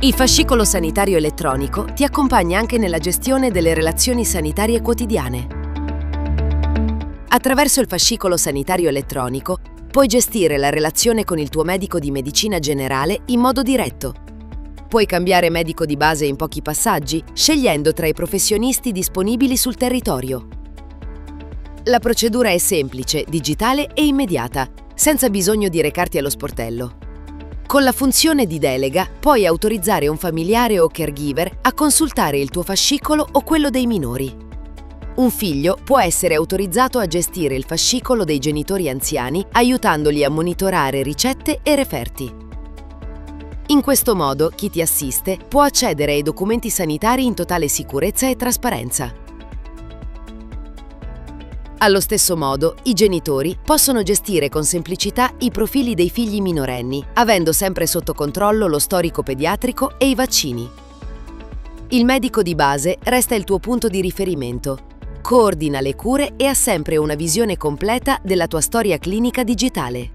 Il fascicolo sanitario elettronico ti accompagna anche nella gestione delle relazioni sanitarie quotidiane. Attraverso il fascicolo sanitario elettronico puoi gestire la relazione con il tuo medico di medicina generale in modo diretto. Puoi cambiare medico di base in pochi passaggi, scegliendo tra i professionisti disponibili sul territorio. La procedura è semplice, digitale e immediata, senza bisogno di recarti allo sportello. Con la funzione di delega puoi autorizzare un familiare o caregiver a consultare il tuo fascicolo o quello dei minori. Un figlio può essere autorizzato a gestire il fascicolo dei genitori anziani, aiutandoli a monitorare ricette e referti. In questo modo chi ti assiste può accedere ai documenti sanitari in totale sicurezza e trasparenza. Allo stesso modo, i genitori possono gestire con semplicità i profili dei figli minorenni, avendo sempre sotto controllo lo storico pediatrico e i vaccini. Il medico di base resta il tuo punto di riferimento, coordina le cure e ha sempre una visione completa della tua storia clinica digitale.